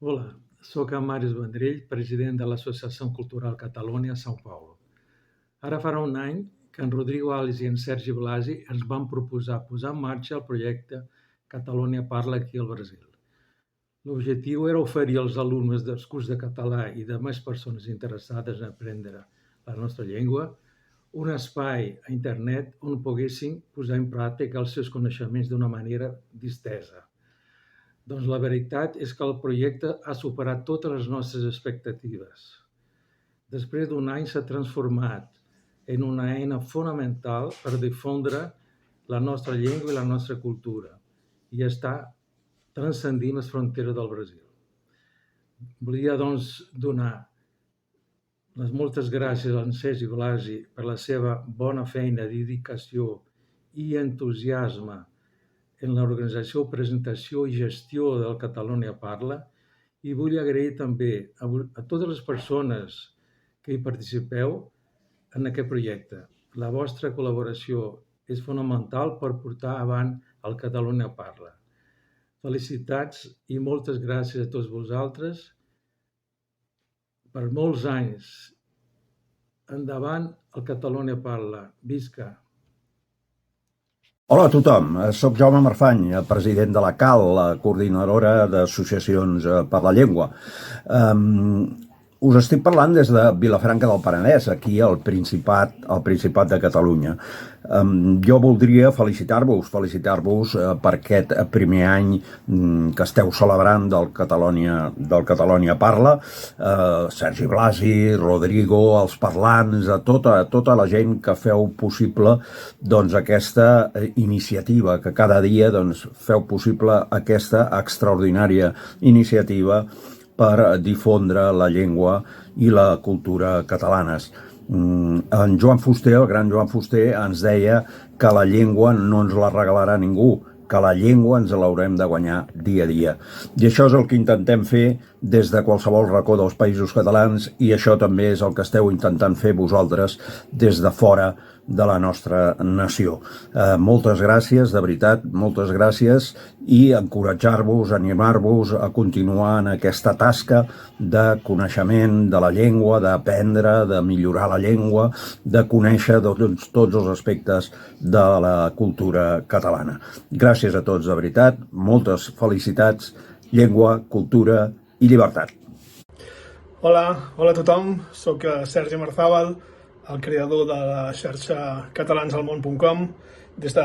Hola, sóc en Màrius Vendrell, president de l'Associació Cultural Catalunya São Paulo. Ara farà un any que en Rodrigo Alves i en Sergi Blasi ens van proposar posar en marxa el projecte Catalunya Parla aquí al Brasil. L'objectiu era oferir als alumnes dels curs de català i de més persones interessades en aprendre la nostra llengua un espai a internet on poguessin posar en pràctica els seus coneixements d'una manera distesa. Doncs la veritat és que el projecte ha superat totes les nostres expectatives. Després d'un any s'ha transformat en una eina fonamental per difondre la nostra llengua i la nostra cultura i està transcendint les fronteres del Brasil. Volia, doncs, donar les moltes gràcies a en Sergi Blasi per la seva bona feina, dedicació i entusiasme en l'organització, presentació i gestió del Catalunya Parla, i vull agrair també a totes les persones que hi participeu en aquest projecte. La vostra col·laboració és fonamental per portar avant el Catalunya Parla. Felicitats i moltes gràcies a tots vosaltres per molts anys. Endavant el Catalunya Parla. Visca! Hola a tothom, soc Jaume Marfany, president de la CAL, la Coordinadora d'Associacions per la Llengua. Us estic parlant des de Vilafranca del Penedès, aquí al Principat de Catalunya. Jo voldria felicitar-vos per aquest primer any que esteu celebrant del Catalunya Parla. Sergi Blasi, Rodrigo, els parlants, a tota la gent que feu possible doncs, aquesta iniciativa, que cada dia doncs, feu possible aquesta extraordinària iniciativa per difondre la llengua i la cultura catalanes. En Joan Fuster, el gran Joan Fuster, ens deia que la llengua no ens la regalarà ningú, que la llengua ens l'haurem de guanyar dia a dia. I això és el que intentem fer des de qualsevol racó dels països catalans i això també és el que esteu intentant fer vosaltres des de fora de la nostra nació. Moltes gràcies, de veritat, moltes gràcies i encoratjar-vos, animar-vos a continuar en aquesta tasca de coneixement de la llengua, d'aprendre, de millorar la llengua, de conèixer tots els aspectes de la cultura catalana. Gràcies a tots, de veritat, moltes felicitats, llengua, cultura i llibertat. Hola a tothom, soc Sergi Marzàbal, el creador de la xarxa catalansalmón.com des de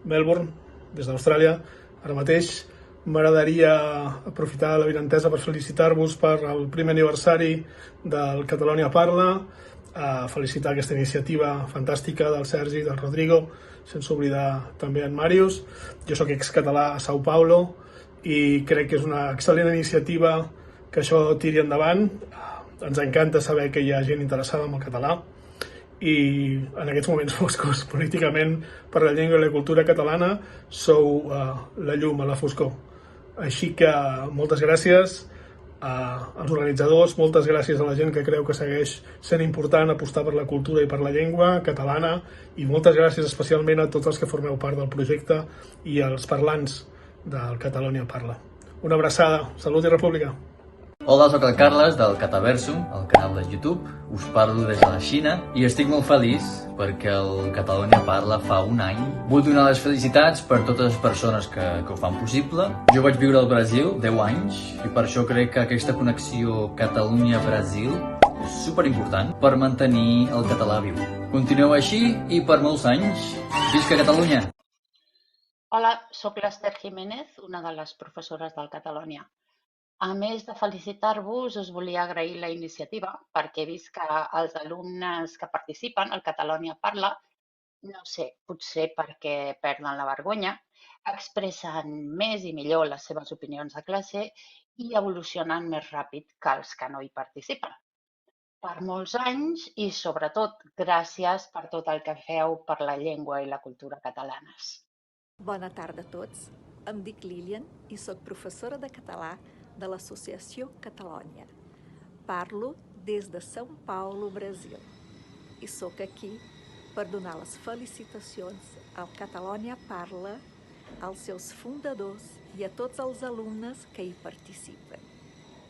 Melbourne, des d'Austràlia. Ara mateix m'agradaria aprofitar la vinentesa per felicitar-vos per el primer aniversari del Catalunya Parla, felicitar aquesta iniciativa fantàstica del Sergi i del Rodrigo, sense oblidar també en Màrius. Jo soc excatalà a São Paulo i crec que és una excel·lent iniciativa que això tiri endavant. Ens encanta saber que hi ha gent interessada en el català i en aquests moments foscos políticament per la llengua i la cultura catalana sou la llum a la foscor. Així que moltes gràcies als organitzadors, moltes gràcies a la gent que creu que segueix sent important apostar per la cultura i per la llengua catalana i moltes gràcies especialment a tots els que formeu part del projecte i als parlants del Catalunya Parla. Una abraçada, salut i república! Hola, soc el Carles del Cataversum, el canal de YouTube. Us parlo des de la Xina i estic molt feliç perquè el Catalunya Parla fa un any. Vull donar les felicitats per totes les persones que ho fan possible. Jo vaig viure al Brasil 10 anys i per això crec que aquesta connexió Catalunya-Brasil és superimportant per mantenir el català viu. Continueu així i per molts anys. Visca Catalunya! Hola, sóc l'Ester Jiménez, una de les professores del Catalunya. A més de felicitar-vos, us volia agrair la iniciativa perquè he vist que els alumnes que participen al Catalunya Parla, no sé, potser perquè perden la vergonya, expressen més i millor les seves opinions de classe i evolucionen més ràpid que els que no hi participen. Per molts anys i, sobretot, gràcies per tot el que feu per la llengua i la cultura catalanes. Bona tarda a tots. Em dic Lilian i soc professora de català de l'Associació Catalunya. Parlo des de São Paulo, Brasil. I sóc aquí per donar les felicitacions al Catalunya Parla, als seus fundadors i a tots els alumnes que hi participen.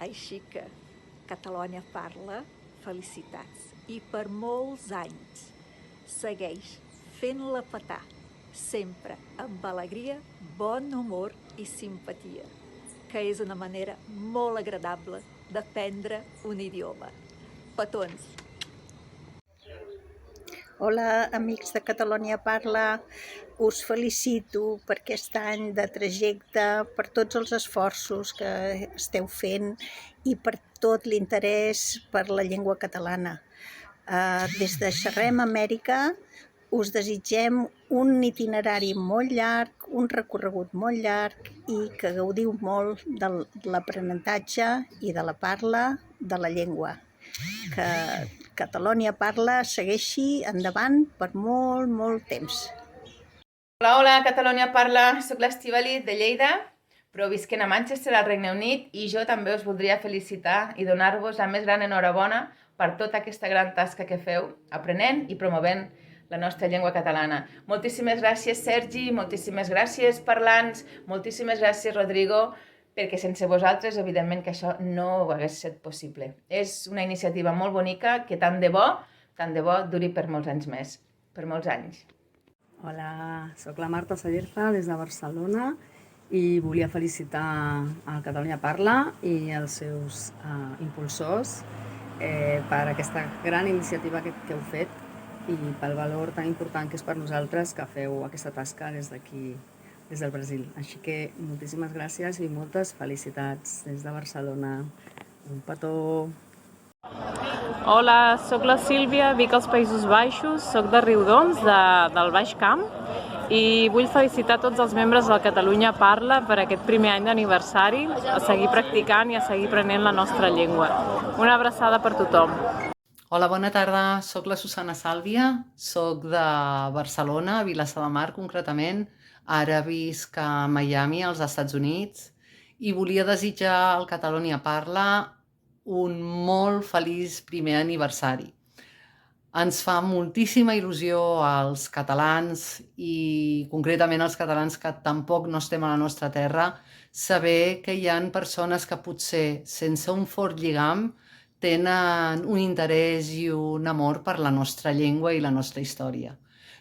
Així que Catalunya Parla, felicitats. I per molts anys segueix fent-la petar, sempre amb alegria, bon humor i simpatia, que és una manera molt agradable d'aprendre un idioma. Petons! Hola, amics de Catalunya Parla. Us felicito per aquest any de trajecte, per tots els esforços que esteu fent i per tot l'interès per la llengua catalana. Des de Xerrem Amèrica us desitgem un itinerari molt llarg, un recorregut molt llarg i que gaudiu molt de l'aprenentatge i de la parla de la llengua. Que Catalunya Parla segueixi endavant per molt, molt temps. Hola, Catalunya Parla, soc l'Estivali de Lleida, però visquent a Manchester, al Regne Unit, i jo també us voldria felicitar i donar-vos la més gran enhorabona per tota aquesta gran tasca que feu, aprenent i promovent la nostra llengua catalana. Moltíssimes gràcies, Sergi, moltíssimes gràcies, parlants, moltíssimes gràcies, Rodrigo, perquè sense vosaltres, evidentment, que això no hagués estat possible. És una iniciativa molt bonica que tant de bo, duri per molts anys més, per molts anys. Hola, sóc la Marta Sallerza des de Barcelona i volia felicitar el Catalunya Parla i els seus impulsors per aquesta gran iniciativa que heu fet i pel valor tan important que és per nosaltres que feu aquesta tasca des d'aquí, des del Brasil. Així que moltíssimes gràcies i moltes felicitats des de Barcelona. Un petó! Hola, sóc la Sílvia, vic als Països Baixos, sóc de Riudoms, del Baix Camp, i vull felicitar tots els membres del Catalunya Parla per aquest primer any d'aniversari, a seguir practicant i a seguir aprenent la nostra llengua. Una abraçada per tothom. Hola, bona tarda, sóc la Susana Sàlvia, sóc de Barcelona, a Vilassar de Mar concretament, ara visc a Miami, als Estats Units, i volia desitjar al Catalunya Parla un molt feliç primer aniversari. Ens fa moltíssima il·lusió als catalans i concretament als catalans que tampoc no estem a la nostra terra saber que hi ha persones que potser sense un fort lligam tenen un interès i un amor per la nostra llengua i la nostra història.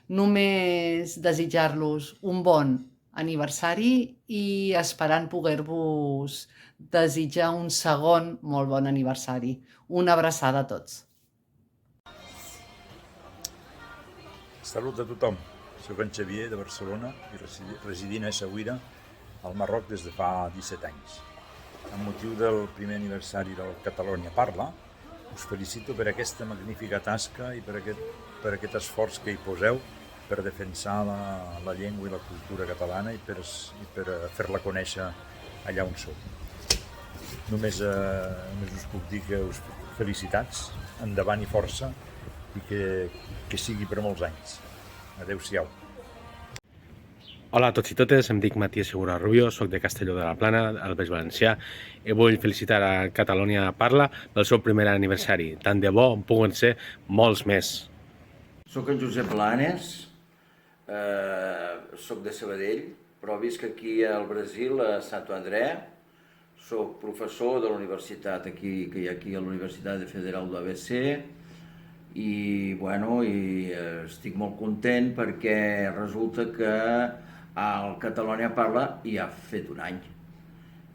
Només desitjar-los un bon aniversari i esperant poder-vos desitjar un segon molt bon aniversari. Una abraçada a tots. Salut a tothom. Soc en Xavier de Barcelona i residint a Essaouira, al Marroc, des de fa 17 anys. Amb motiu del primer aniversari del Catalunya Parla, us felicito per aquesta magnífica tasca i per aquest esforç que hi poseu per defensar la llengua i la cultura catalana i per fer-la conèixer allà on sou. Només us puc dir que us felicitats, endavant i força, i que sigui per molts anys. Adéu-siau. Hola a tots i totes, em dic Matías Segura Rubio, soc de Castelló de la Plana, al Baix Valencià, i vull felicitar a Catalunya Parla pel seu primer aniversari. Tant de bo en puguen ser molts més. Soc en Josep Blanes, soc de Sabadell, però visc aquí al Brasil, a Santo André. Soc professor de la universitat que hi ha aquí a la Universitat Federal de ABC i estic molt content perquè resulta que el Catalunya Parla ja ha fet un any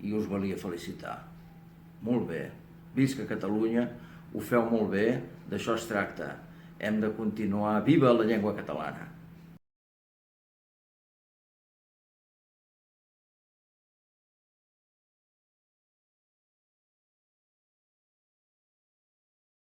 i us volia felicitar. Molt bé, visc a Catalunya, ho feu molt bé, d'això es tracta. Hem de continuar, viva la llengua catalana!